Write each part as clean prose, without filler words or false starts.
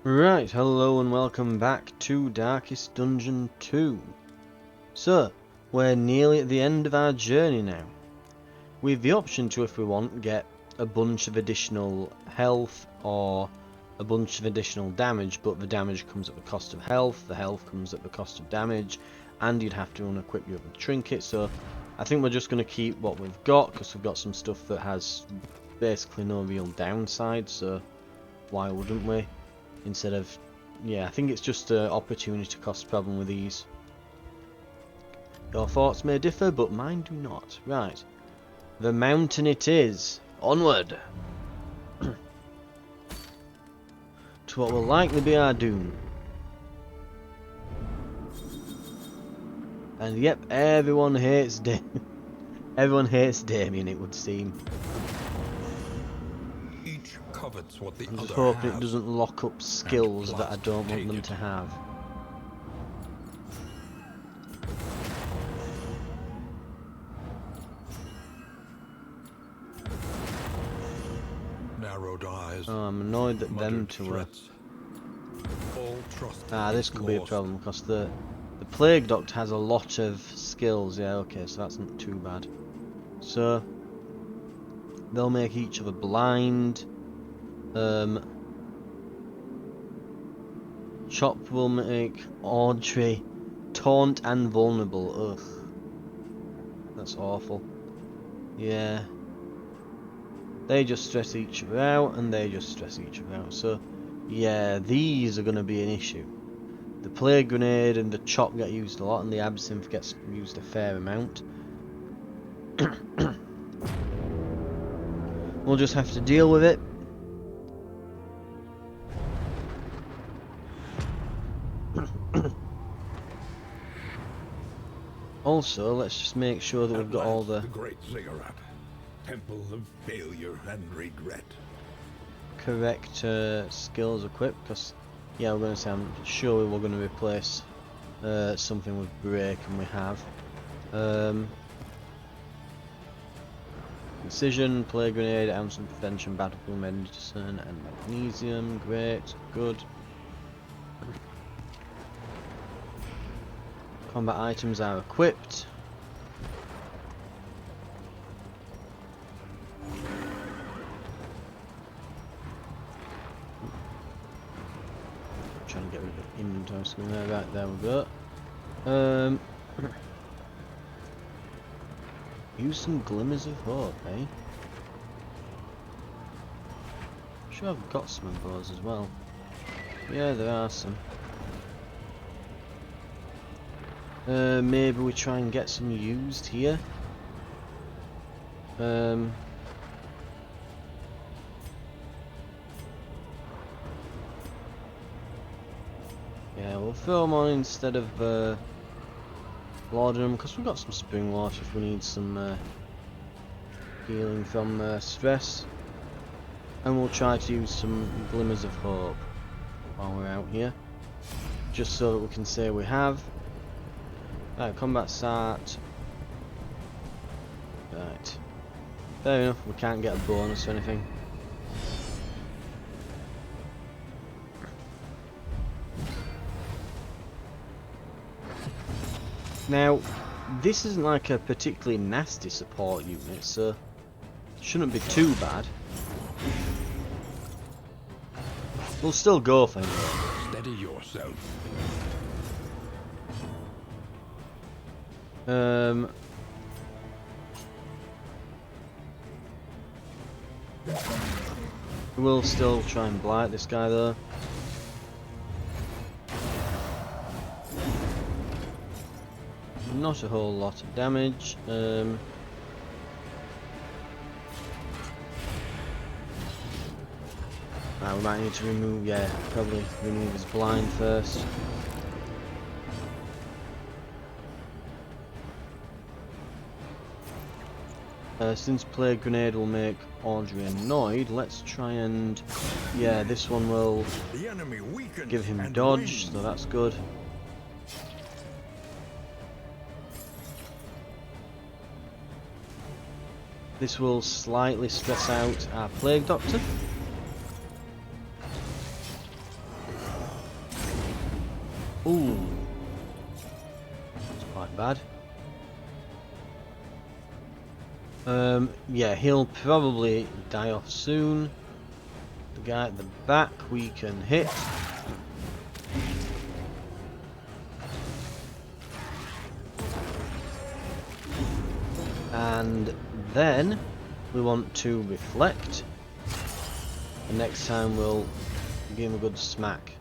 Right, hello and welcome back to Darkest Dungeon 2. So, we're nearly at the end of our journey now. We've the option to, if we want, get a bunch of additional health or a bunch of additional damage, but the damage comes at the cost of health, the health comes at the cost of damage, and you'd have to unequip your trinket. So I think we're just going to keep what we've got, because we've got some stuff that has basically no real downside, so why wouldn't we? Instead of, yeah, I think it's just an opportunity cost problem with these. Your thoughts may differ, but mine do not. Right. The mountain it is. Onward! To what will likely be our doom. And yep, everyone hates everyone hates Damien, it would seem. Each covets what the I'm just other hoping has, it doesn't lock up skills that I don't want them to have. narrowed eyes. Oh, I'm annoyed that them two are... All trust this could be a problem, because the Plague Doctor has a lot of skills. Yeah, okay, so that's not too bad. So, they'll make each other blind. Chop will make Audrey taunt and vulnerable. Ugh. That's awful. Yeah. They just stress each other out, and they just stress each other out. So, yeah, these are going to be an issue. The Plague Grenade and the Chop get used a lot, and the Absinthe gets used a fair amount. We'll just have to deal with it. Also, let's just make sure that we've got all the great ziggurat, temple of failure and regret. correct skills equipped, because yeah, we're going to say, I'm sure we're going to replace something with break, and we have incision, plague grenade, ounce and prevention, battlefield medicine, and magnesium. Great, good. Combat items are equipped. Trying to get rid of the inventory screen there. Right, there we go. Use some glimmers of hope, eh? Sure, I've got some of those as well. Yeah, there are some. Maybe we try and get some used here. Yeah, we'll throw them on instead of laudanum, because we've got some spring water if we need some healing from stress. And we'll try to use some glimmers of hope while we're out here, just so that we can say we have. Right, combat start. Right. Fair enough, we can't get a bonus or anything. Now, this isn't like a particularly nasty support unit, so it shouldn't be too bad. We'll still go for him. Steady yourself. We'll still try and blight this guy though. Not a whole lot of damage. We might need to remove, yeah, probably remove his blind first. Since Plague Grenade will make Audrey annoyed, let's try and... yeah, this one will give him dodge, so that's good. This will slightly stress out our Plague Doctor. Ooh. It's quite bad. Yeah, he'll probably die off soon. The guy at the back we can hit. And then we want to reflect. And next time we'll give him a good smack.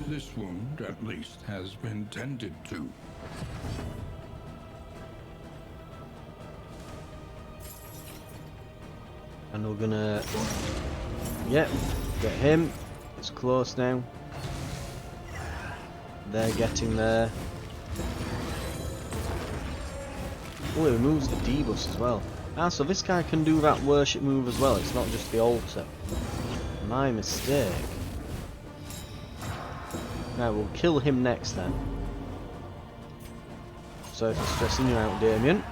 This wound, at least, has been tended to. And we're gonna... Yep, get him. It's close now. They're getting there. Oh, it removes the debuff as well. Ah, so this guy can do that worship move as well. It's not just the altar. My mistake. Right, we'll kill him next then. Sorry for stressing you out, Damien.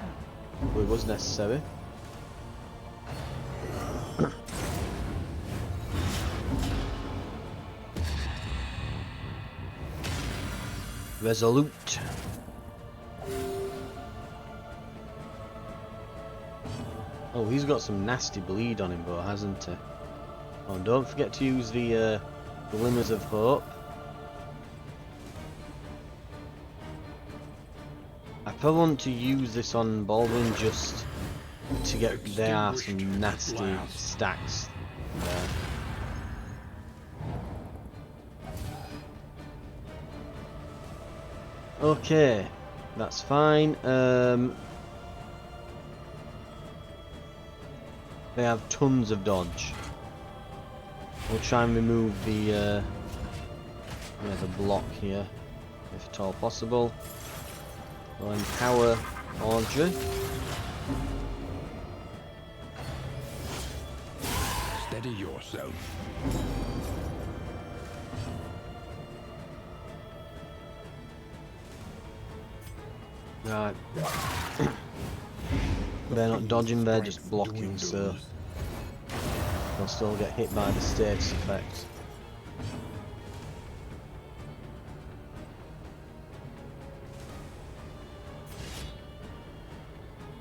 But it was necessary. Resolute. Oh, he's got some nasty bleed on him, though, hasn't he? Oh, and don't forget to use the Glimmers of Hope. I probably want to use this on Baldwin just to get... There are some nasty stacks there. Okay, that's fine. They have tons of dodge. We'll try and remove the block here, if at all possible. We'll empower Audrey. Steady yourself. Right. They're not dodging, they're just blocking, so they'll still get hit by the status effect.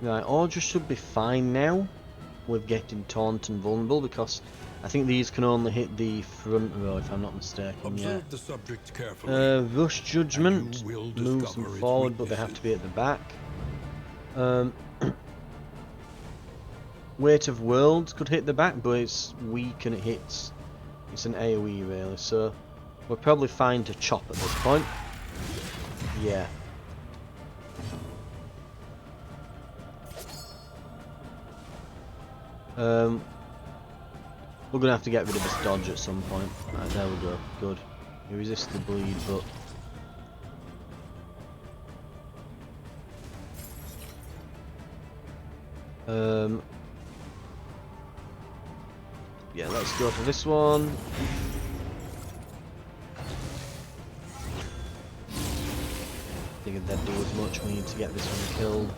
Right, Audrey should be fine now with getting taunt and vulnerable, because I think these can only hit the front row if I'm not mistaken. Yeah. The subject carefully. Rush Judgment moves them forward, but they have to be at the back. Weight of Worlds could hit the back, but it's weak and it hits. It's an AoE really, so we're probably fine to chop at this point. Yeah. We're gonna have to get rid of this dodge at some point. Right, there we go. Good. He resists the bleed, but yeah, let's go for this one. Figured that'd do as much. We need to get this one killed.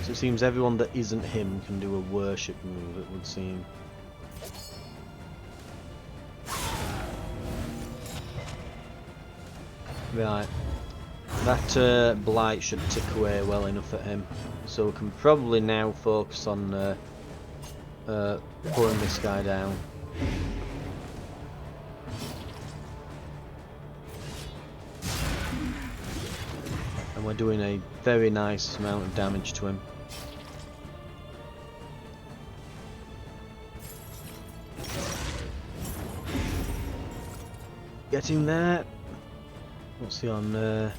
So it seems everyone that isn't him can do a worship move, it would seem. Right. That blight should tick away well enough at him. So we can probably now focus on pulling this guy down. And we're doing a very nice amount of damage to him. Getting there. What's he on?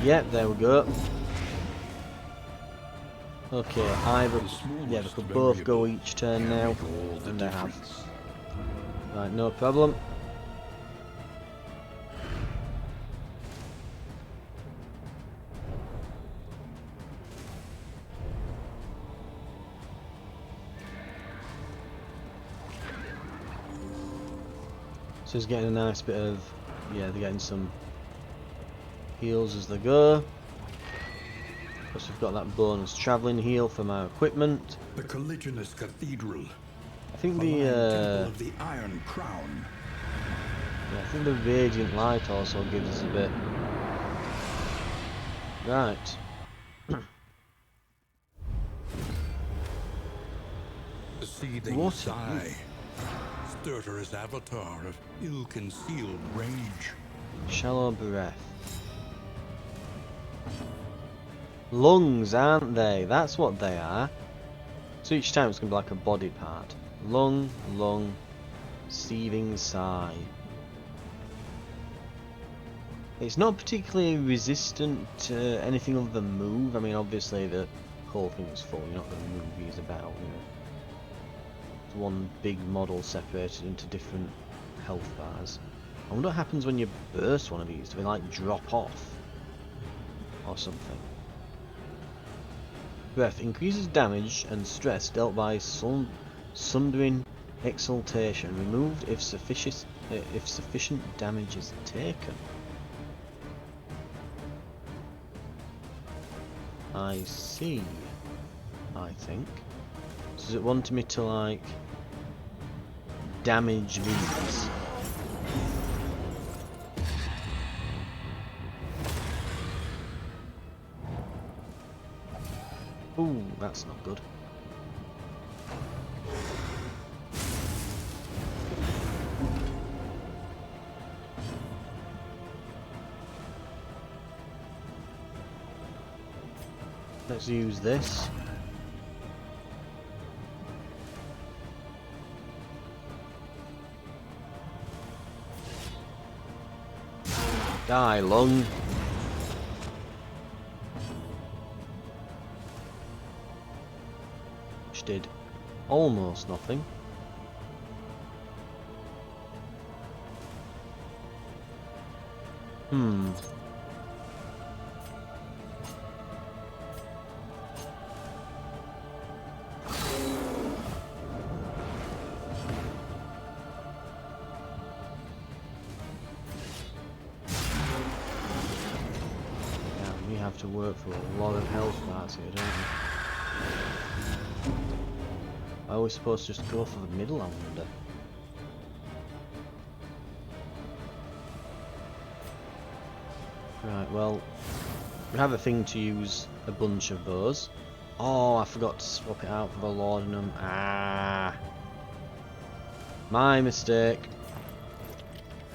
Yep, there we go. Okay, either yeah, they could both go each turn now, and they have. Right, no problem. So he's getting a nice bit of, yeah, they're getting some heals as they go. Plus we've got that bonus travelling heal from our equipment. The Colliginous Cathedral. I think The the Temple of the Iron Crown. yeah, I think the Radiant Light also gives us a bit. Right. The seething What? sigh. Stertorous avatar of ill-concealed rage. Shallow breath. Lungs, aren't they? That's what they are. So each time it's going to be like a body part. Lung, lung, seething sigh. It's not particularly resistant to anything other than move. I mean, obviously the whole thing is full. You're not going to move these about, you know. It's one big model separated into different health bars. I wonder what happens when you burst one of these. Do they like drop off? Or something? Breath increases damage and stress dealt by sundering exaltation. Removed if sufficient damage is taken. I see. I think. Does it want me to like damage these? Ooh, that's not good. Let's use this. Die, lung. Which did almost nothing. We have to work for a lot of health bars here, don't we? Are we supposed to just go for the middle, I wonder? Right, well, we have a thing to use a bunch of those. Oh, I forgot to swap it out for the laudanum. Ah! My mistake.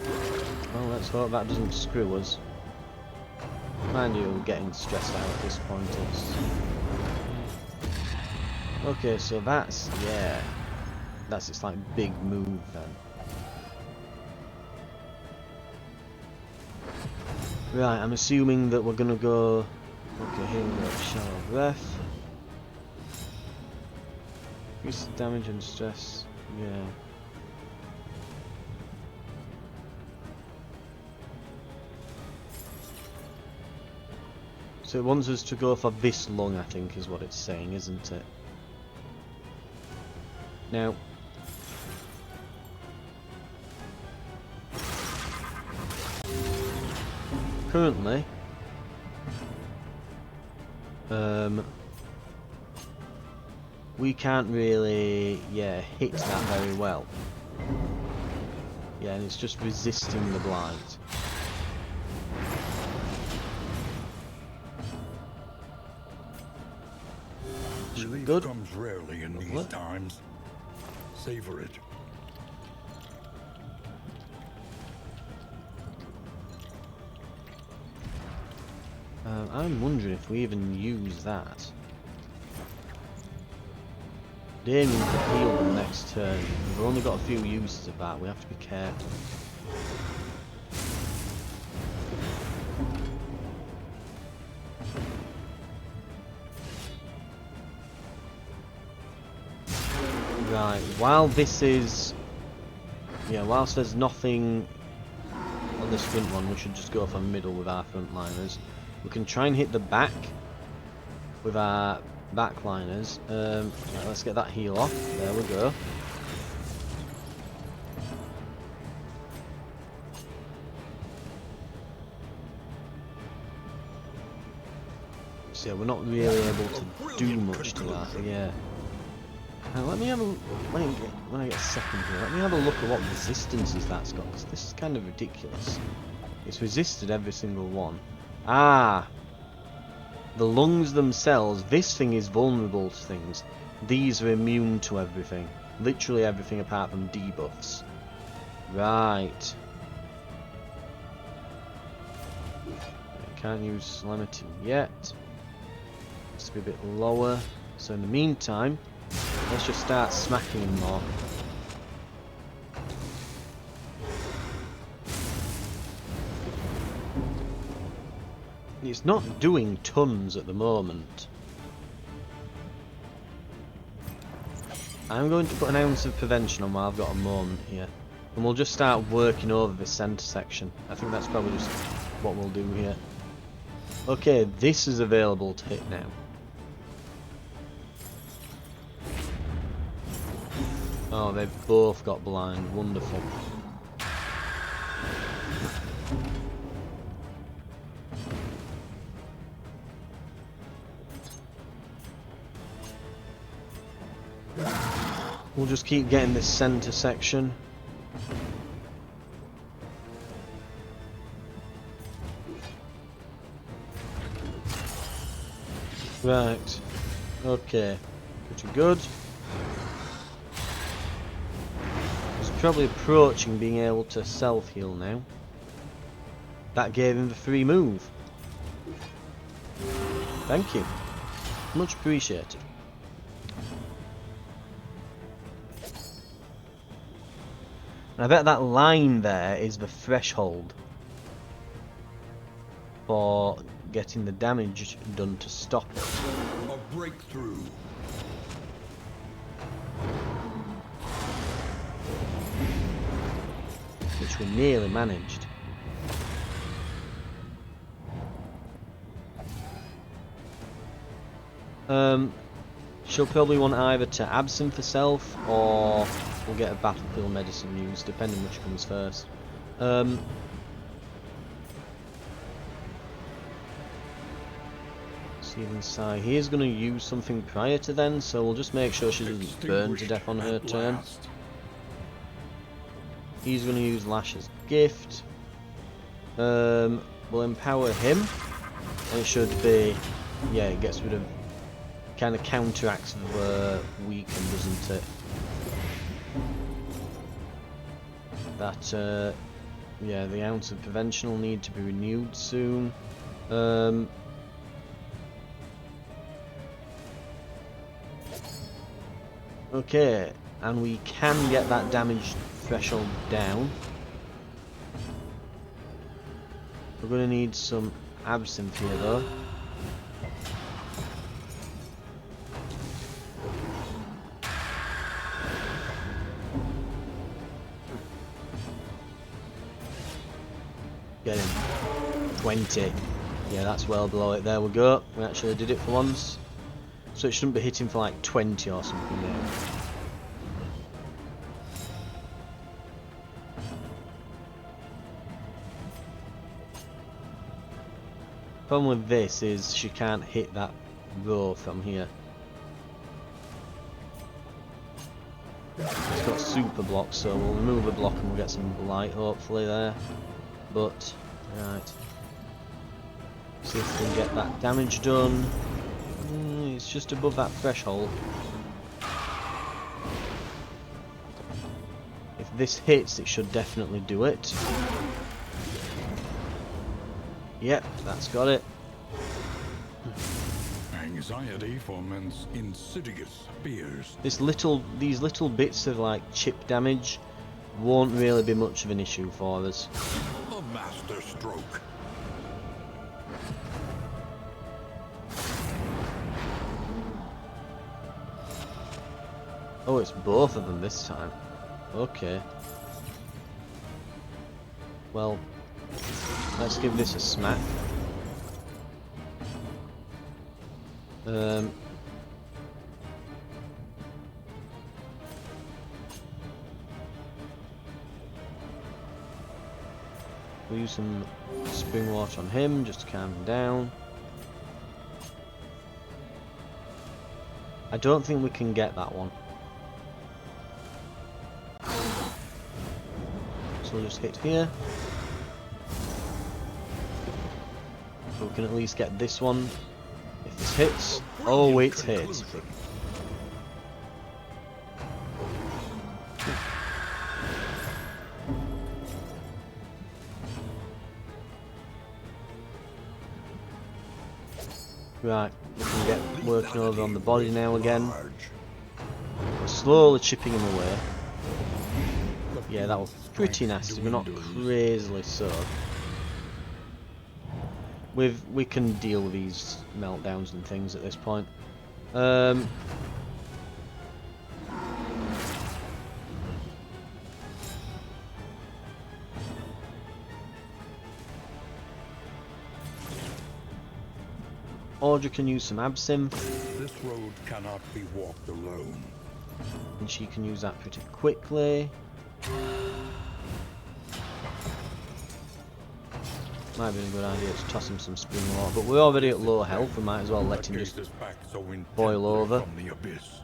Well, let's hope that doesn't screw us. Mind you, getting stressed out at this point. Okay, so that's, yeah. That's its like big move then. Right, I'm assuming that we're gonna go. Okay, here we go. Shallow breath. Increase damage and stress. Yeah. So it wants us to go for this lung, I think, is what it's saying, isn't it? Now, currently, we can't really, hit that very well. Yeah, and it's just resisting the blight. Relief Good. comes rarely in these times. Savor it. I'm wondering if we even use that. Aiming to heal them next turn. We've only got a few uses of that. We have to be careful. Right, while this is... Yeah, whilst there's nothing on this front one, we should just go for middle with our frontliners. We can try and hit the back with our backliners. Right, let's get that heal off. There we go. So yeah, we're not really able to do much to that. Yeah. Let me have a when I get a second here. Let me have a look at what resistances that's got, because this is kind of ridiculous. It's resisted every single one. Ah, the lungs themselves. This thing is vulnerable to things. These are immune to everything. Literally everything apart from debuffs. Right. Can't use Solemnity yet. Needs to be a bit lower. So in the meantime, let's just start smacking him more. It's not doing tons at the moment. I'm going to put an ounce of prevention on while I've got a moment here. And we'll just start working over the centre section. I think that's probably just what we'll do here. Okay, this is available to hit now. Oh, they've both got blind. Wonderful. We'll just keep getting this centre section. Right. Okay. Pretty good. He's probably approaching being able to self-heal now. That gave him the free move. Thank you. Much appreciated. And I bet that line there is the threshold for getting the damage done to stop it. A breakthrough. Which we nearly managed. She'll probably want either to absinthe herself, or we'll get a battlefield medicine used, depending which comes first. Seething Sigh. He is going to use something prior to then, so we'll just make sure she doesn't burn to death on her turn. He's going to use Lash's gift. We'll empower him, and it should be, yeah, it gets rid of, kind of counteracts the weaken, doesn't it? That, yeah, the ounce of prevention will need to be renewed soon. Okay, and we can get that damage threshold down. We're going to need some absinthe here though. Get him. 20. Yeah, that's well below it. There we go. We actually did it for once. So it shouldn't be hitting for like 20 or something now. Problem with this is she can't hit that row from here. It's got super blocks, so we'll remove a block and we'll get some light hopefully there. But, right. See if we can get that damage done. It's just above that threshold. If this hits, it should definitely do it. Yep, that's got it. Anxiety foments insidious fears. These little bits of like chip damage won't really be much of an issue for us. A master stroke. Oh, it's both of them this time. Okay. Well, let's give this a smack. We'll use some spring water on him just to calm him down. I don't think we can get that one. So we'll just hit here. So we can at least get this one. If this hits. Oh, it hits. Right, we can get working over on the body now again. We're slowly chipping him away. Yeah, that was pretty nasty, but not crazily so. We can deal with these meltdowns and things at this point. Audrey can use some absinthe. This road cannot be walked alone. And she can use that pretty quickly. Might be a good idea to toss him some spring water, but we're already at low health, we might as well let him just boil over. From the abyss.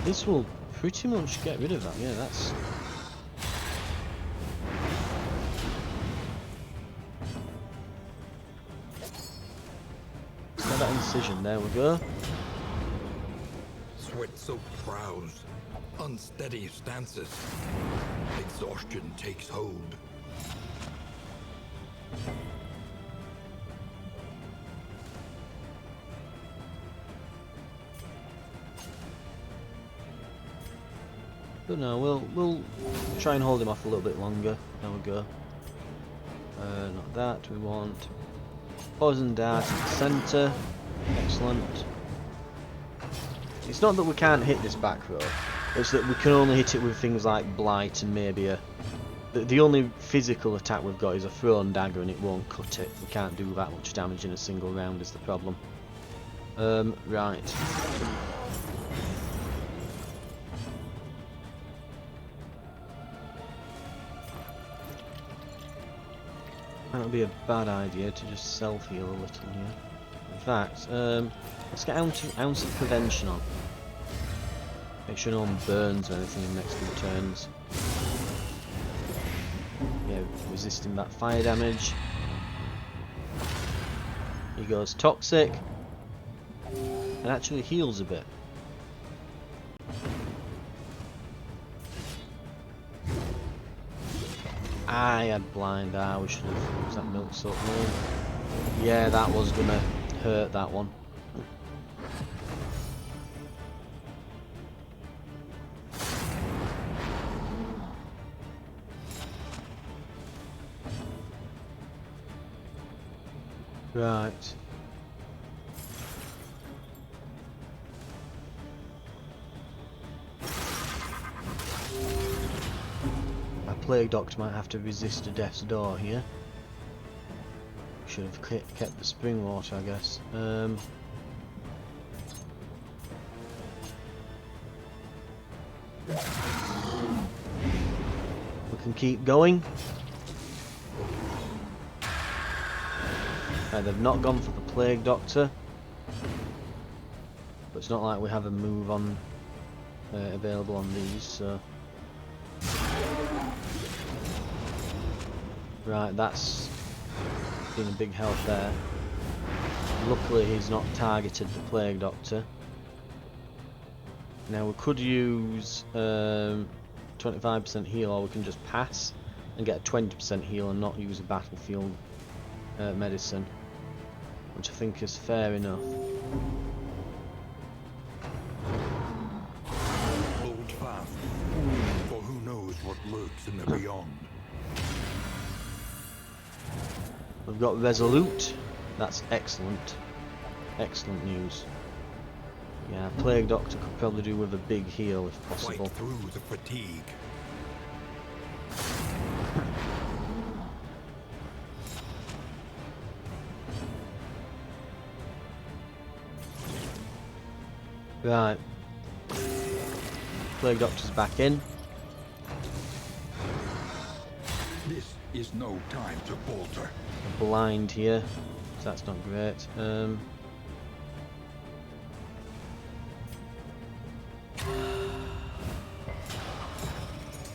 This will pretty much get rid of that, yeah, that's... Got that incision, there we go. Sweat-soaked brows, unsteady stances. Exhaustion takes hold. But no, we'll try and hold him off a little bit longer. There we go. Not that, we want poison dart in the centre. Excellent. It's not that we can't hit this back row, it's that we can only hit it with things like blight and maybe a... The only physical attack we've got is a thrown dagger and it won't cut it. We can't do that much damage in a single round is the problem. Right. That would be a bad idea to just self-heal a little here. In fact, let's get ounce of prevention on. Make sure no one burns or anything in the next few turns. Yeah, resisting that fire damage. He goes toxic. And actually heals a bit. I had blind eye, we should have used that milk soap mold. Yeah, that was gonna hurt that one. Right. My plague doctor might have to resist a death's door here. Should have kept the spring water, I guess. We can keep going. They've not gone for the plague doctor, but it's not like we have a move on available on these. So right, that's been a big help there. Luckily, he's not targeted the plague doctor. Now we could use 25% heal, or we can just pass and get a 20% heal and not use a battlefield medicine, which I think is fair enough. Hold fast, for who knows what lurks in the beyond. We've got resolute. That's excellent. Excellent news. Yeah, plague doctor could probably do with a big heal if possible. Fight through the fatigue. Right. Plague doctor's back in. This is no time to falter. Blind here, so that's not great.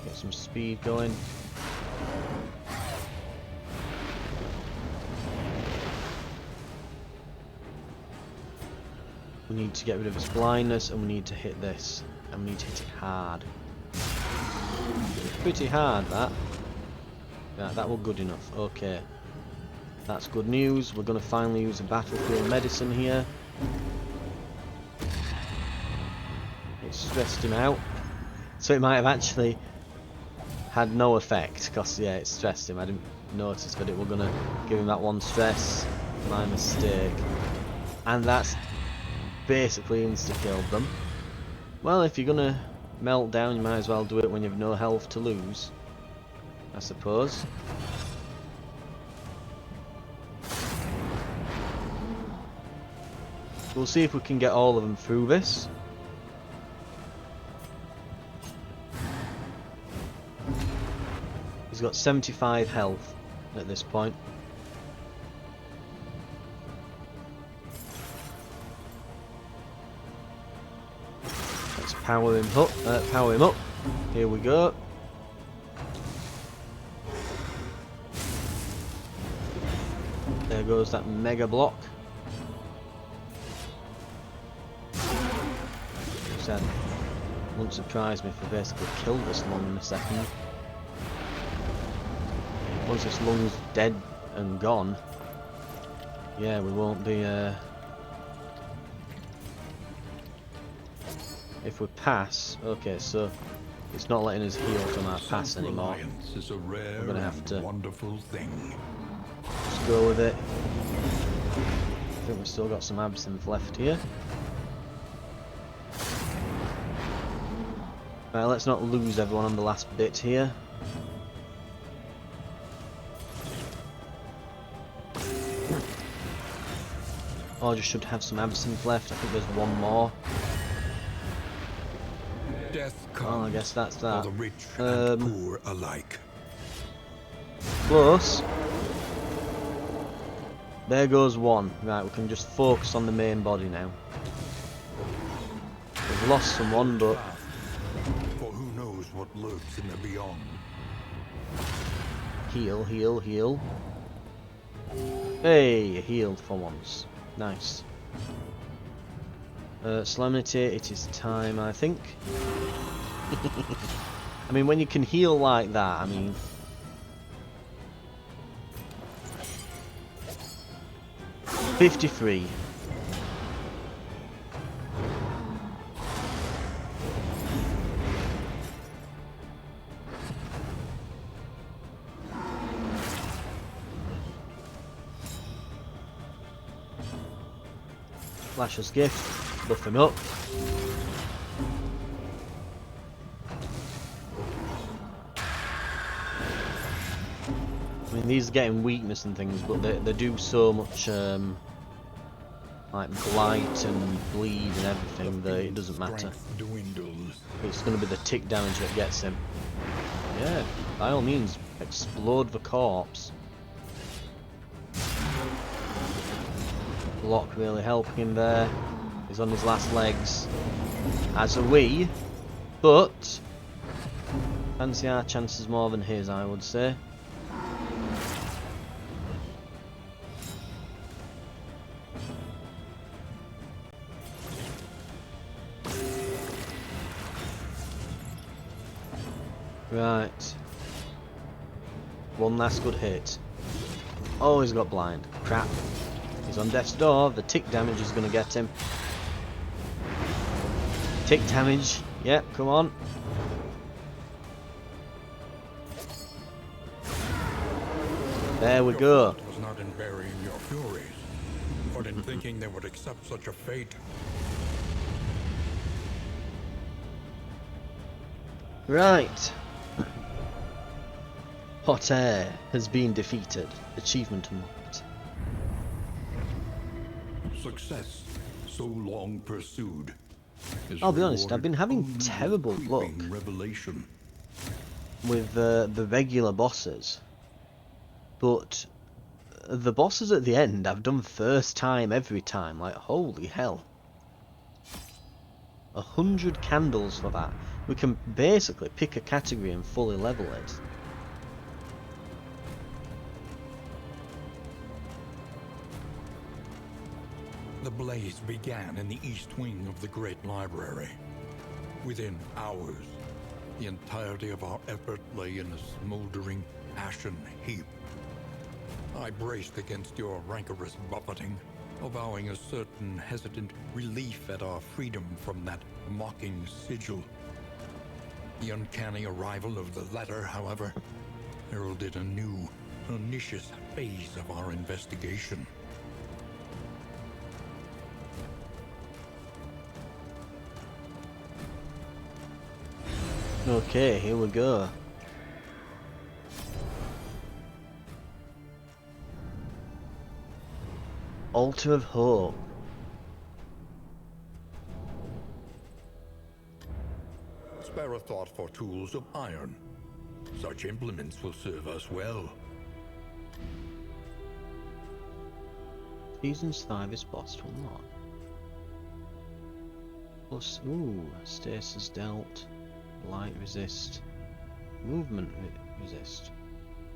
Get some speed going. We need to get rid of his blindness, and we need to hit this, and we need to hit it hard. Pretty hard, that. Yeah, that was good enough. Okay, that's good news. We're going to finally use a battlefield medicine here. It stressed him out, so it might have actually had no effect, because yeah, it stressed him. I didn't notice that it was going to give him that one stress. My mistake. And that's basically insta-killed them. Well, if you're going to melt down, you might as well do it when you've no health to lose, I suppose. We'll see if we can get all of them through this. He's got 75 health at this point. Let's power him up. Power him up. Here we go. There goes that mega block. Said, won't surprise me if we basically killed this lung in a second. Once this lung's dead and gone, yeah, we won't be. If we pass, okay, so it's not letting us heal from our pass anymore. Is a rare We're gonna have to wonderful thing. just go with it. I think we've still got some absinthe left here. Right, let's not lose everyone on the last bit here. Or just should have some absinthe left. I think there's one more. Death Well, I guess that's for that. the rich and poor alike. Close. There goes one. Right, we can just focus on the main body now. We've lost someone, but For who knows what lurks in the beyond. heal, heal, heal. Hey, healed for once. Nice. Solemnity, it is time, I think. I mean, when you can heal like that, I mean... $53. Flasher's gift, buff him up. I mean, these are getting weakness and things, but they do so much like blight and bleed and everything that it doesn't matter. Dwindles. It's going to be the tick damage that gets him. Yeah, by all means, explode the corpse. Block really helping him there. He's on his last legs. As are we, but fancy our chances more than his, I would say. Right. One last good hit. Oh, he's got blind. Crap. He's on death's door. The tick damage is going to get him. Tick damage. Yep, come on. There we go. It was not in burying your furies, but in thinking they would accept such a fate. Right. Hot air has been defeated. Achievement unlocked. Success, so long pursued. I'll be honest, I've been having Only terrible luck. revelation. with the regular bosses, but the bosses at the end I've done first time every time. Like, holy hell. 100 candles for that. We can basically pick a category and fully level it. The blaze began in the east wing of the Great Library. Within hours, the entirety of our effort lay in a smoldering, ashen heap. I braced against your rancorous buffeting, avowing a certain hesitant relief at our freedom from that mocking sigil. The uncanny arrival of the letter, however, heralded a new, pernicious phase of our investigation. Okay, here we go. Altar of Hope. Spare a thought for tools of iron. Such implements will serve us well. Season 5 is boss to unlock. Plus, ooh, stasis dealt, light resist, movement resist,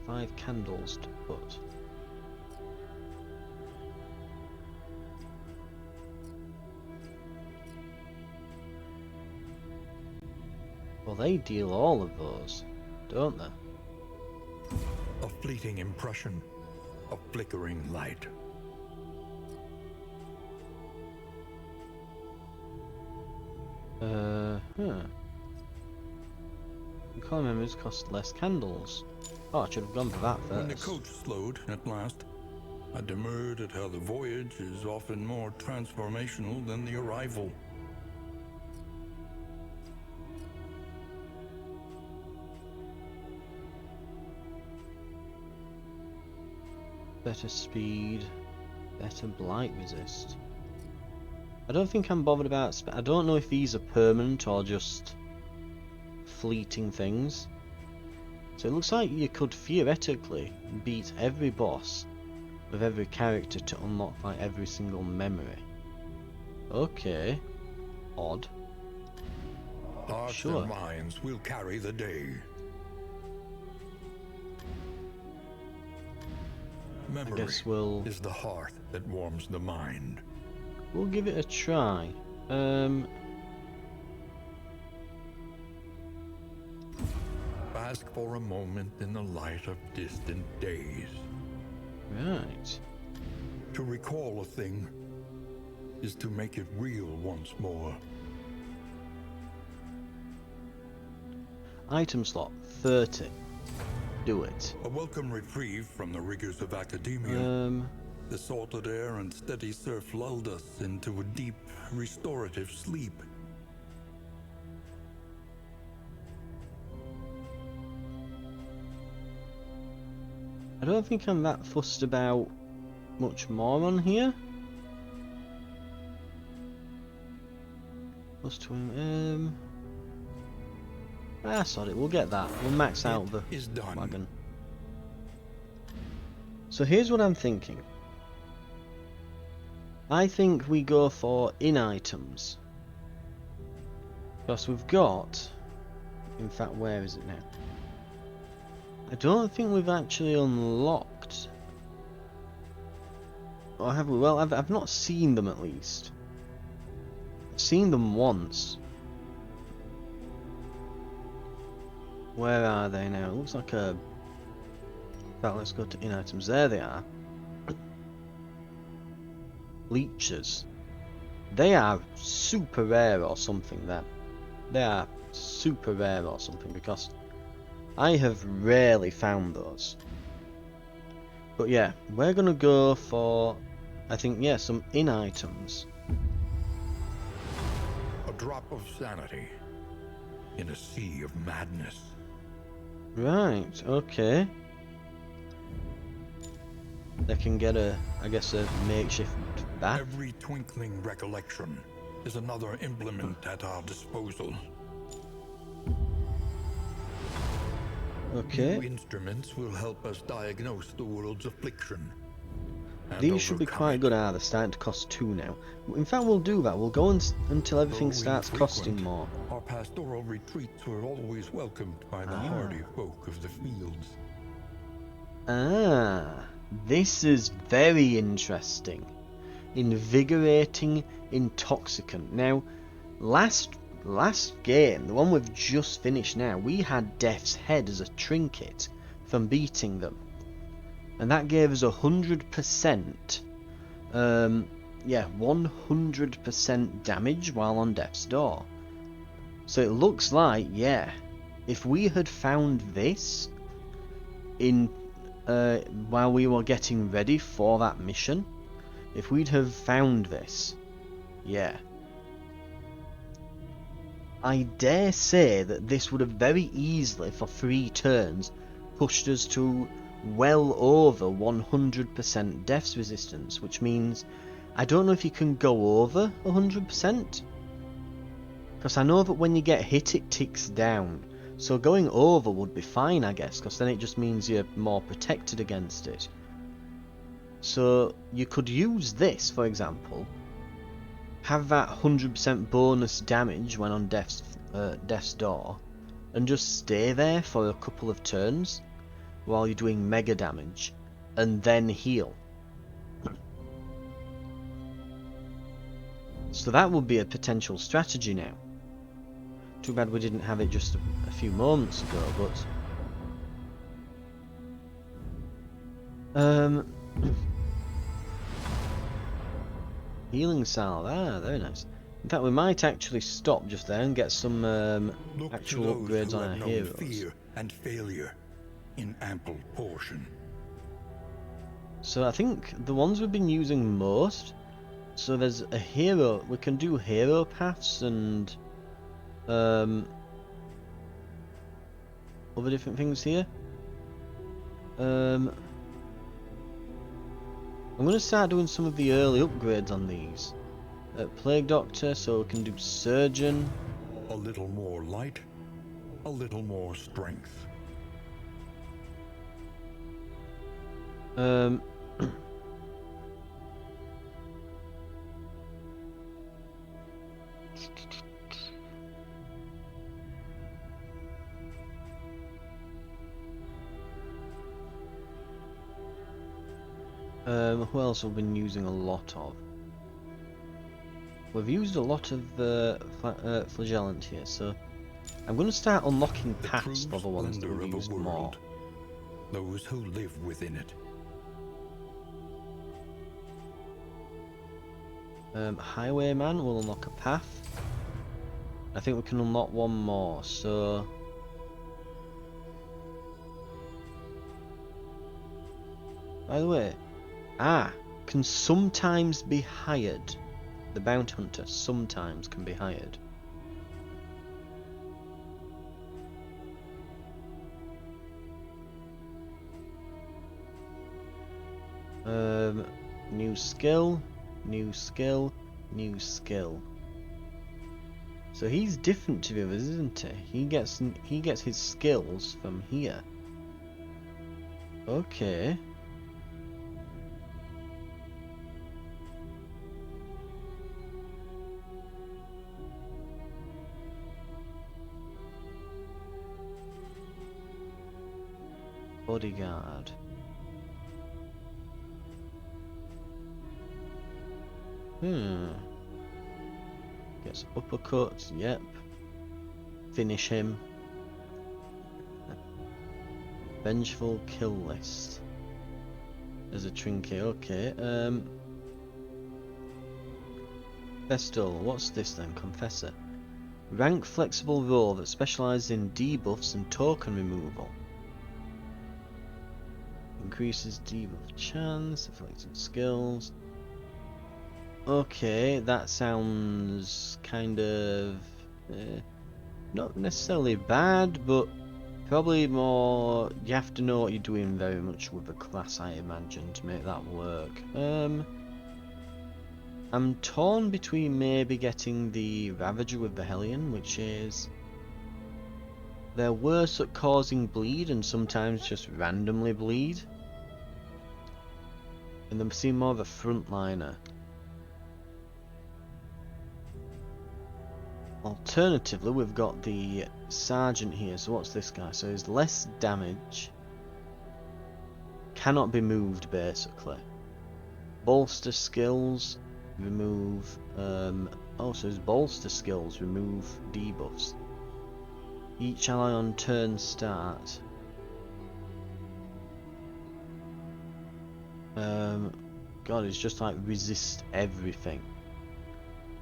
5 candles to put. Well, they deal all of those, don't they? A fleeting impression, a flickering light. Recall members cost less candles. Oh, I should have gone for that first. When the coach slowed at last, I demurred at how the voyage is often more transformational than the arrival. Better speed, better blight resist. I don't think I'm bothered about I don't know if these are permanent or just fleeting things. So it looks like you could theoretically beat every boss with every character to unlock like every single memory. Okay. Odd. Hearts Sure. and minds will carry the day. Memory I guess we'll is the heart that warms the mind. we'll give it a try. Bask for a moment in the light of distant days. Right. To recall a thing is to make it real once more. Item slot 30. Do it. A welcome reprieve from the rigors of academia. The salted air and steady surf lulled us into a deep, restorative sleep. I don't think I'm that fussed about much more on here. Plus twin, sorry, we'll get that. We'll max out the wagon. So here's what I'm thinking. I think we go for in items. Because we've got... In fact, where is it now? I don't think we've actually unlocked... Or have we? Well, I've not seen them at least. I've seen them once. Where are they now? It looks like a... In fact, let's go to in items. There they are. Leeches. They are super rare or something then. They are super rare or something because I have rarely found those. But yeah, we're gonna go for, I think, yeah, some in items. A drop of sanity in a sea of madness. Right, okay. They can get a, I guess, a makeshift bath. Every twinkling recollection is another implement at our disposal. Okay. New instruments will help us diagnose the world's affliction. And These should be overcome quite it. good, are they? Starting to cost 2 now. In fact, we'll do that. We'll go until everything Though starts costing infrequent, more. our pastoral retreats were always welcomed by the hardy folk of the fields. Ah, this is very interesting. Invigorating intoxicant. Now, last game, the one we've just finished now, we had Death's Head as a trinket from beating them. And that gave us 100%, yeah, 100% damage while on Death's Door. So it looks like, yeah, if we had found this in while we were getting ready for that mission, if we'd have found this, yeah, I dare say that this would have very easily, for 3 turns, pushed us to well over 100% deaths resistance, which means I don't know if you can go over 100%, because I know that when you get hit it ticks down, so going over would be fine, I guess, because then it just means you're more protected against it. So you could use this, for example, have that 100% bonus damage when on Death's Door, and just stay there for a couple of turns while you're doing mega damage, and then heal. So that would be a potential strategy now. Too bad we didn't have it just a few moments ago, but... Healing salve, very nice. In fact, we might actually stop just there and get some actual upgrades on our heroes. Fear and failure in ample portion. So I think the ones we've been using most, so there's a hero, we can do hero paths and other different things here. I'm going to start doing some of the early upgrades on these. Plague Doctor, so we can do Surgeon. A little more light, a little more strength. Who else have we been using a lot of? We've used a lot of Flagellant here, so I'm going to start unlocking paths for the ones that we've used more. Those who live within it. Highwayman will unlock a path. I think we can unlock one more, so... By the way, can sometimes be hired. The Bounty Hunter sometimes can be hired. New skill, new skill, new skill. So he's different to the others, isn't he? He gets his skills from here. Okay. Bodyguard. Gets uppercuts, yep. Finish him. Vengeful kill list. There's a trinket, okay. Vestal, what's this then? Confessor. Rank flexible role that specialises in debuffs and token removal. Increases debuff chance, afflicted skills. Okay, that sounds kind of not necessarily bad, but probably more. You have to know what you're doing very much with the class, I imagine, to make that work. I'm torn between maybe getting the Ravager with the Hellion, which is They're worse at causing bleed and sometimes just randomly bleed. And they seem more of a frontliner. Alternatively, we've got the sergeant here. So what's this guy? So he's less damage. Cannot be moved, basically. Bolster skills, remove... oh, so his bolster skills remove debuffs. Each ally on turn start. God, it's just like resist everything.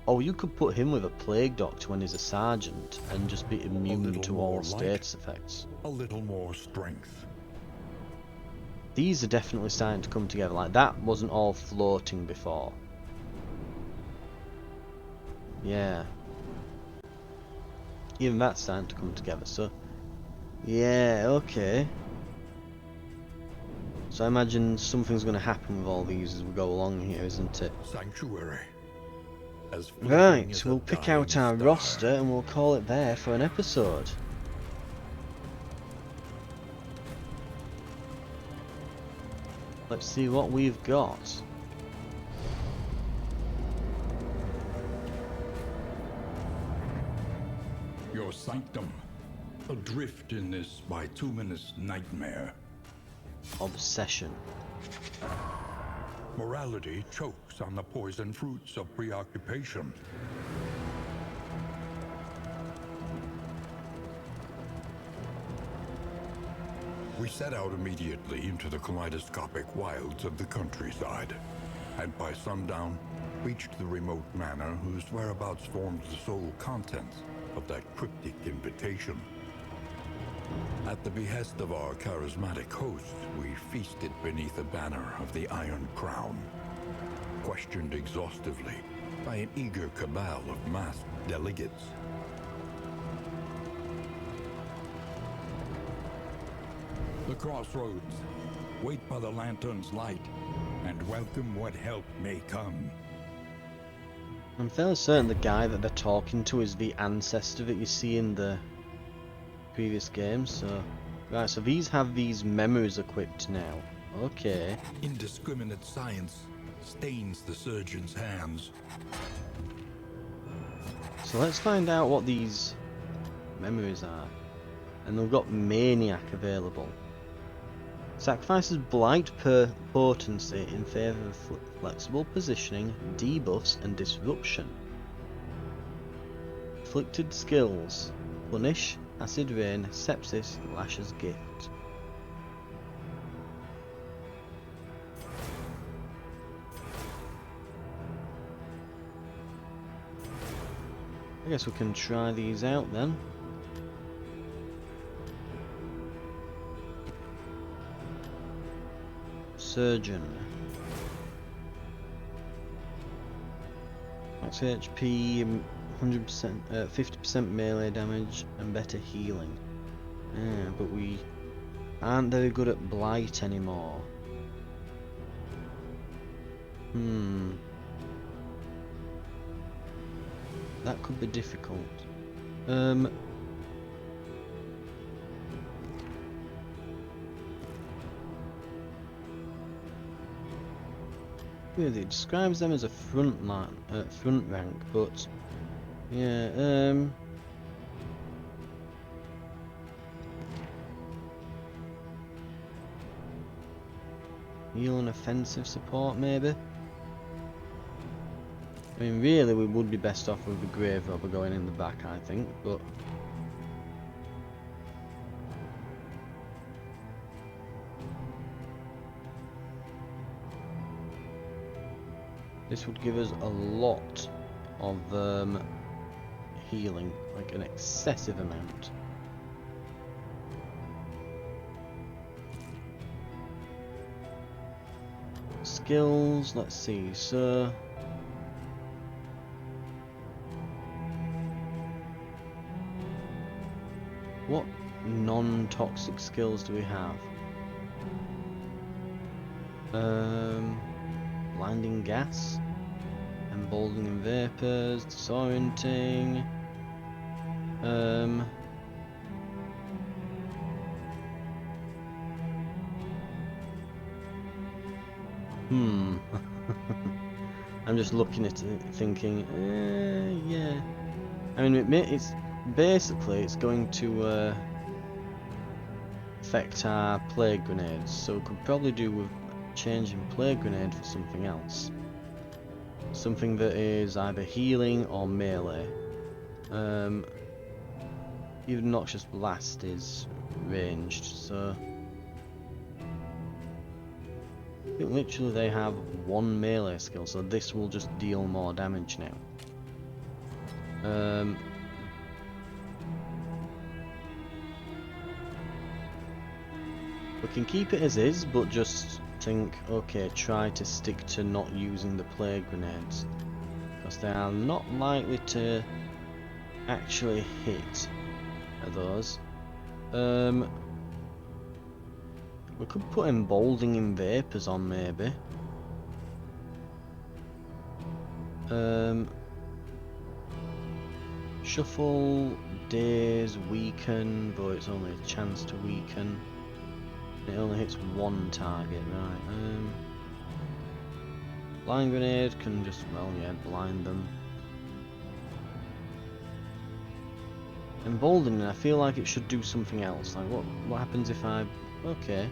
Oh, you could put him with a plague doctor when he's a sergeant and just be immune to all status effects. A little more strength. These are definitely starting to come together. Like, that wasn't all floating before. Yeah. Even that's starting to come together, so... Yeah, okay. So I imagine something's going to happen with all these as we go along here, isn't it? Sanctuary. Right, we'll pick out our roster and we'll call it there for an episode. Let's see what we've got. Your sanctum, adrift in this bituminous nightmare. Obsession. Morality chokes on the poison fruits of preoccupation. We set out immediately into the kaleidoscopic wilds of the countryside, and by sundown reached the remote manor whose whereabouts formed the sole contents of that cryptic invitation. At the behest of our charismatic host, we feasted beneath the banner of the Iron Crown, questioned exhaustively by an eager cabal of masked delegates. The crossroads. Wait by the lantern's light, and welcome what help may come. I'm fairly certain the guy that they're talking to is the ancestor that you see in the previous games, so... Right, so these have these memories equipped now. Okay. Indiscriminate science stains the surgeon's hands. So let's find out what these memories are. And they've got Maniac available. Sacrifices blight per potency in favour of flexible positioning, debuffs and disruption. Afflicted skills. Punish, acid rain, sepsis, lashes gift. I guess we can try these out then. Surgeon. Max HP, 100%, 50% melee damage, and better healing. Yeah, but we aren't very good at blight anymore. That could be difficult. Really, it describes them as a front rank, but yeah, heal and offensive support maybe. I mean, really, we would be best off with the grave robber going in the back, I think, but. This would give us a lot of healing, like an excessive amount. Skills, let's see, so... What non-toxic skills do we have? Blinding gas, emboldening vapors, disorienting, I'm just looking at it thinking, yeah. I mean, it's basically it's going to affect our plague grenades, so we could probably do with changing plague grenade for something else. Something that is either healing or melee. Even Noxious Blast is ranged, so I think literally they have one melee skill, so this will just deal more damage now. We can keep it as is, but just think, okay, try to stick to not using the plague grenades, because they are not likely to actually hit those. We could put emboldening vapors on maybe. Shuffle, daze, weaken, but it's only a chance to weaken. It only hits one target, right? Blind grenade can just, well, yeah, blind them. Emboldening, I feel like it should do something else. Like, what happens if I... Okay.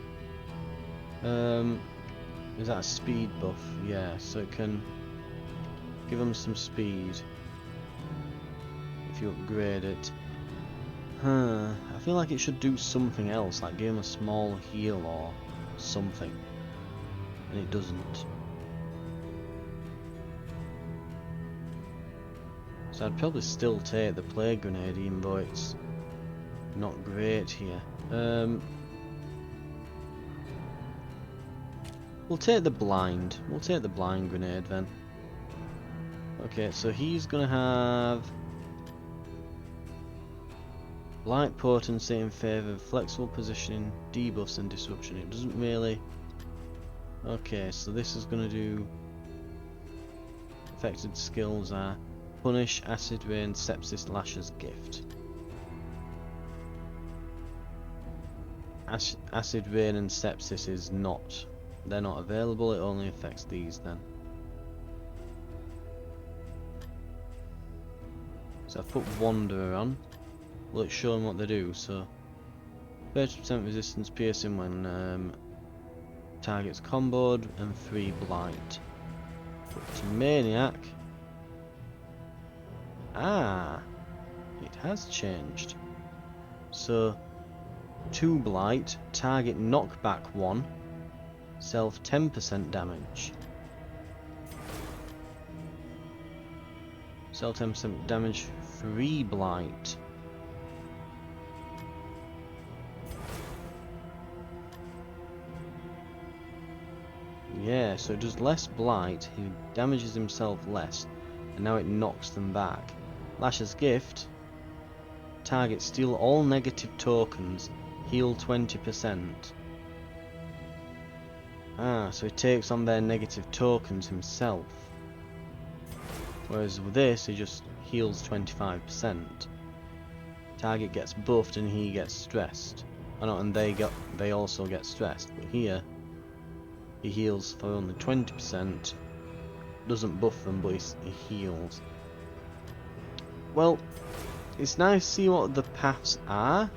Is that a speed buff? Yeah, so it can give them some speed if you upgrade it. I feel like it should do something else, like give him a small heal or something, and it doesn't. So I'd probably still take the plague grenade, even though it's not great here. We'll take the blind. We'll take the blind grenade then. Okay, so he's gonna have light potency in favour of flexible positioning, debuffs and disruption. It doesn't really... Okay, so this is going to do... Affected skills are Punish, Acid Rain, Sepsis, Lasher's Gift. Acid Rain and Sepsis is not... They're not available, it only affects these then. So I've put Wanderer on. Well, it's showing what they do, so 30% resistance piercing when targets comboed and 3 blight. Put to Maniac. Ah, it has changed. So 2 blight, target knockback 1, self 10% damage. Self 10% damage, 3 blight. Yeah, so it does less blight, he damages himself less, and now it knocks them back. Lasher's Gift. Target steal all negative tokens, heal 20%. Ah, so he takes on their negative tokens himself. Whereas with this, he just heals 25%. Target gets buffed and he gets stressed. Oh no, and they also get stressed, but here he heals for only 20%, doesn't buff them, but he heals. Well, it's nice to see what the paths are.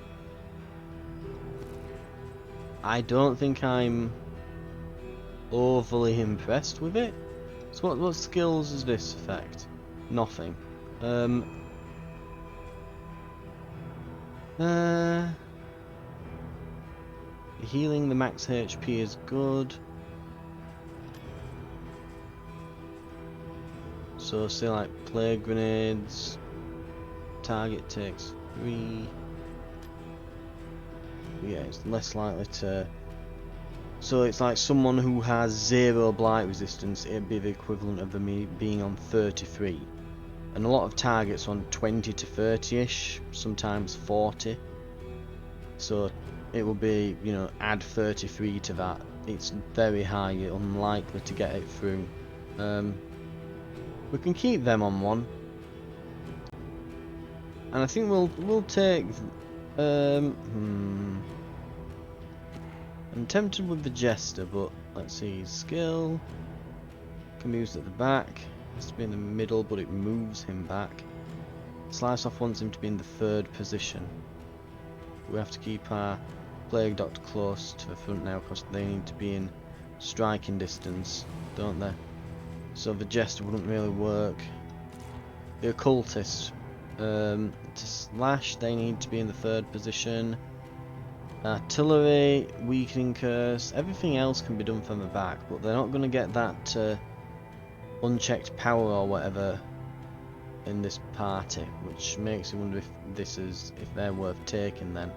I don't think I'm overly impressed with it. So what skills does this affect? Nothing. Healing the max HP is good. So say like plague grenades, target takes 3. Yeah, it's less likely to... So it's like someone who has 0 blight resistance, it'd be the equivalent of them being on 33. And a lot of targets on 20 to 30ish, sometimes 40. So it will be, you know, add 33 to that. It's very high, you're unlikely to get it through. We can keep them on one, and I think we'll take I'm tempted with the Jester, but let's see, his skill can be used at the back. Has to be in the middle, but it moves him back. Slice Off wants him to be in the 3rd position. We have to keep our Plague Doctor close to the front now because they need to be in striking distance, don't they? So the Jester wouldn't really work. The Occultist, to slash, they need to be in the 3rd position. Artillery, Weakening Curse, everything else can be done from the back, but they're not going to get that unchecked power or whatever in this party, which makes you wonder if they're worth taking then.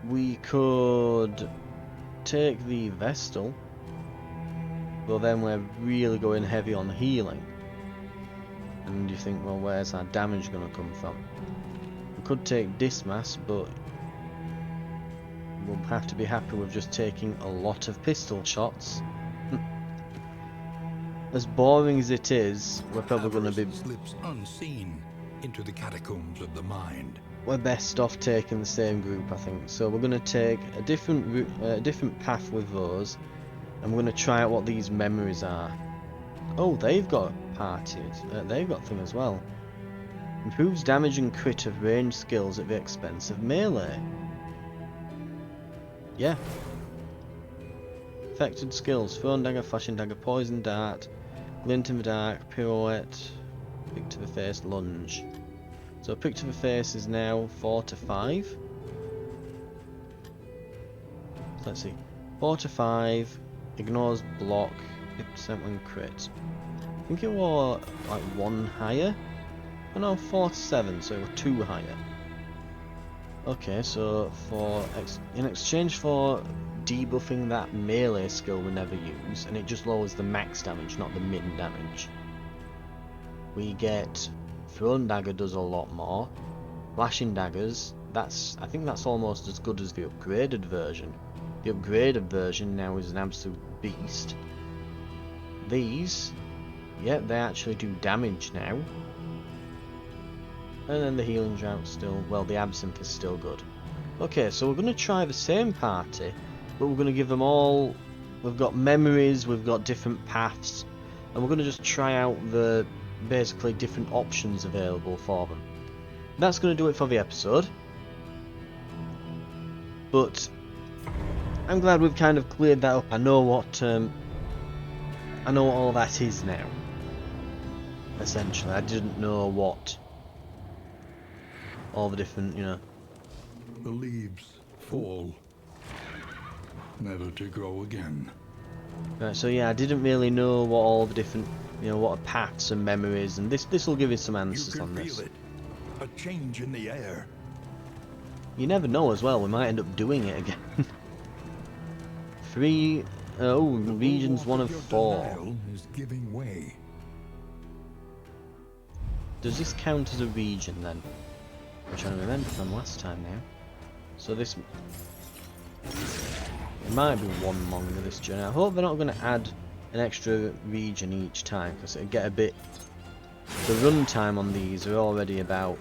We could take the Vestal, but then we're really going heavy on healing. And you think, well, where's our damage going to come from? We could take Dismas, but we'll have to be happy with just taking a lot of pistol shots. As boring as it is, we're probably going to be... slips unseen into the catacombs of the mind. We're best off taking the same group, I think. So we're going to take a different path with those, and we're going to try out what these memories are. Oh, they've got parties. They've got thing as well. Improves damage and crit of ranged skills at the expense of melee. Yeah. Affected skills: Thrown Dagger, Flashing Dagger, Poison Dart, Glint in the Dark, Pirouette, Pick to the Face, Lunge. So Pick to the Face is now 4 to 5. Let's see. 4 to 5, ignores block, 50% when crit. I think it was like 1 higher. Oh no, 4 to 7, so it was 2 higher. Okay, so in exchange for debuffing that melee skill we never use, and it just lowers the max damage, not the min damage, we get Thrown Dagger does a lot more. Flashing Daggers, I think that's almost as good as the upgraded version. The upgraded version now is an absolute beast. These, yeah, they actually do damage now. And then the healing drought still, well, the absinthe is still good. Okay, so we're going to try the same party, but we're going to give them all, we've got memories, we've got different paths, and we're going to just try out the basically different options available for them. That's going to do it for the episode. But I'm glad we've kind of cleared that up. I know what all that is now. Essentially, I didn't know what all the different, you know. The leaves fall, never to grow again. Right, so yeah, I didn't really know what all the different, you know, what are paths and memories, and this will give you some answers on this. Feel it. A change in the air. You never know as well, we might end up doing it again. 3, regions 1 of 4. Is giving way. Does this count as a region then? I'm trying to remember from last time now. So this... It might be one longer this journey. I hope they're not going to add an extra region each time, because it'd get a bit... The run time on these are already about,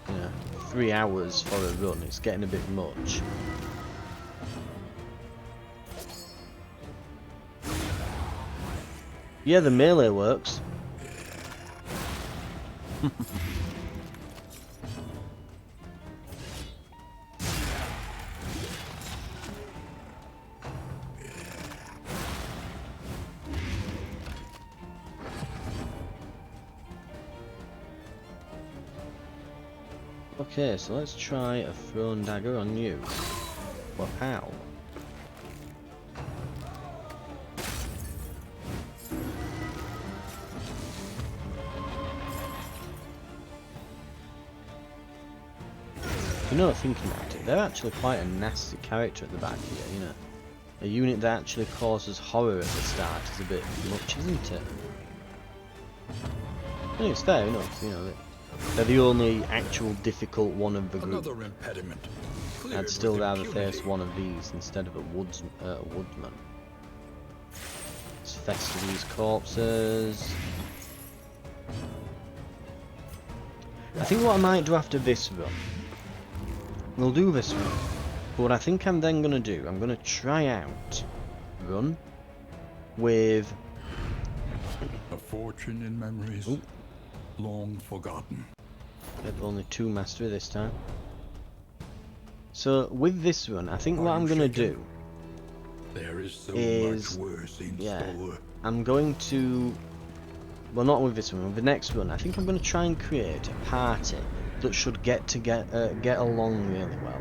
you know, 3 hours for a run. It's getting a bit much. Yeah, the melee works. Okay, so let's try a Thrown Dagger on you. Well, how? You know, thinking about it, they're actually quite a nasty character at the back here, you know. A unit that actually causes horror at the start is a bit much, isn't it? I think it's fair enough, you know. They're the only actual difficult one of the group. Another impediment. I'd still rather face one of these instead of a woodman. Let's fester these corpses. I think what I might do after this run, we'll do this run, But what I think I'm then going to do, I'm going to try out run with... A fortune in memories Ooh. long forgotten. Only 2 mastery this time. So with this run, I think Are what you I'm going to shaken? do There is so is... much worse in yeah, store. I'm going to... well, not with this one, with the next run, I think I'm going to try and create a party that should get along really well.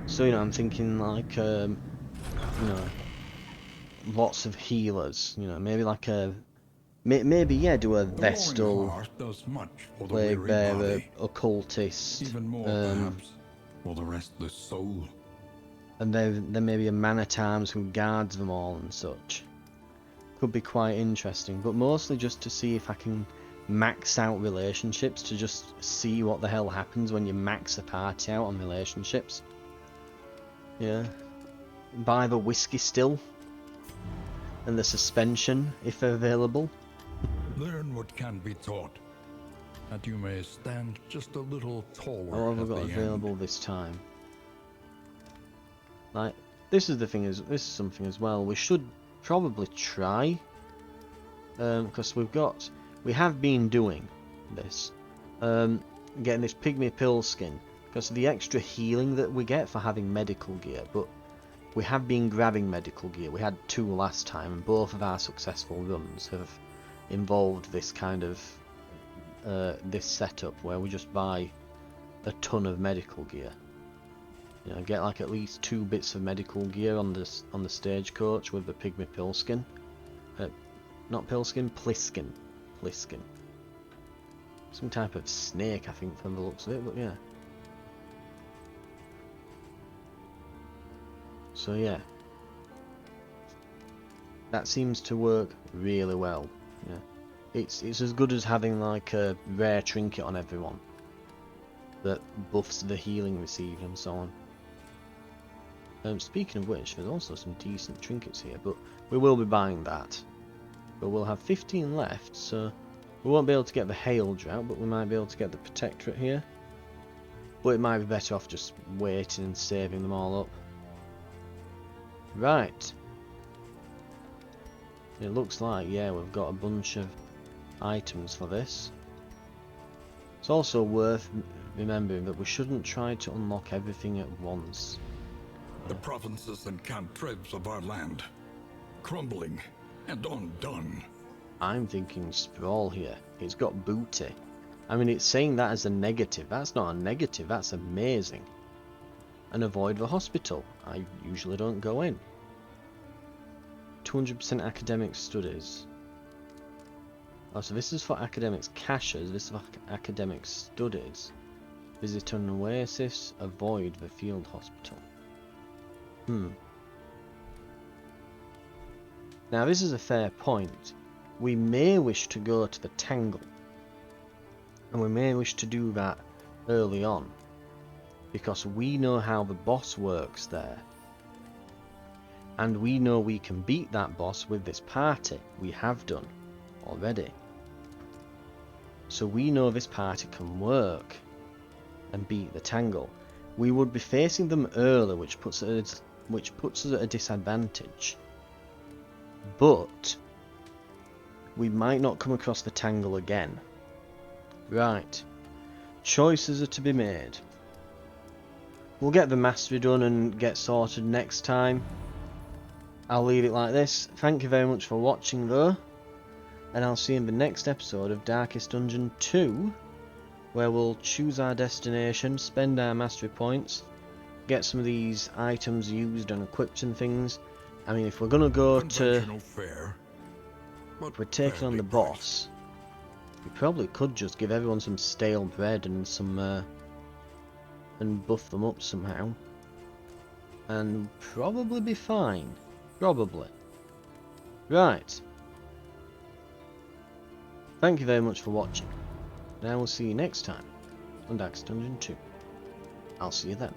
So, you know, I'm thinking like, you know, lots of healers, you know, maybe like a... maybe, yeah, do a The roaring Vestal, heart does much for the Plague weary Bearer, body, Occultist, even more perhaps for the restless soul. and then maybe a Man-at-Arms who guards them all and such. Could be quite interesting, but mostly just to see if I can max out relationships, to just see what the hell happens when you max a party out on relationships. Yeah. Buy the whiskey still, and the suspension if available. Learn what can be taught, that you may stand just a little taller What have I at got the available end. this time? Like, this is something as well. We should probably try, because we have been doing this, getting this pygmy pill skin, because of the extra healing that we get for having medical gear. But we have been grabbing medical gear. We had 2 last time, and both of our successful runs have involved this kind of this setup where we just buy a ton of medical gear. You know, get like at least 2 bits of medical gear on the stagecoach with the pygmy pill skin. Not pill skin, pliskin. Pliskin. Some type of snake, I think, from the looks of it, but yeah. So yeah. That seems to work really well. Yeah. It's as good as having like a rare trinket on everyone that buffs the healing received and so on. Speaking of which, there's also some decent trinkets here, but we will be buying that. But we'll have 15 left, so we won't be able to get the Hail Drought, but we might be able to get the Protectorate here. But it might be better off just waiting and saving them all up. Right. It looks like, yeah, we've got a bunch of items for this. It's also worth remembering that we shouldn't try to unlock everything at once. The provinces and cantrevs of our land, crumbling and undone. I'm thinking Sprawl here. It's got booty. I mean, it's saying that as a negative. That's not a negative, that's amazing. And avoid the hospital. I usually don't go in. 200% academic studies. Oh, so this is for academics caches, this is for academic studies. Visit an oasis, avoid the field hospital. Now this is a fair point. We may wish to go to the Tangle. And we may wish to do that early on. Because we know how the boss works there. And we know we can beat that boss with this party. We have done already. So we know this party can work and beat the Tangle. We would be facing them early, which puts us at a disadvantage. But we might not come across the Tangle again. Right. Choices are to be made. We'll get the mastery done and get sorted next time. I'll leave it like this. Thank you very much for watching though. And I'll see you in the next episode of Darkest Dungeon 2, where we'll choose our destination, spend our mastery points, get some of these items used and equipped and things. I mean, if we're gonna go to... Fare, if we're taking on the boss, we probably could just give everyone some stale bread and some... and buff them up somehow. And probably be fine. Probably. Right. Thank you very much for watching, and I will see you next time on Darkest Dungeon 2. I'll see you then.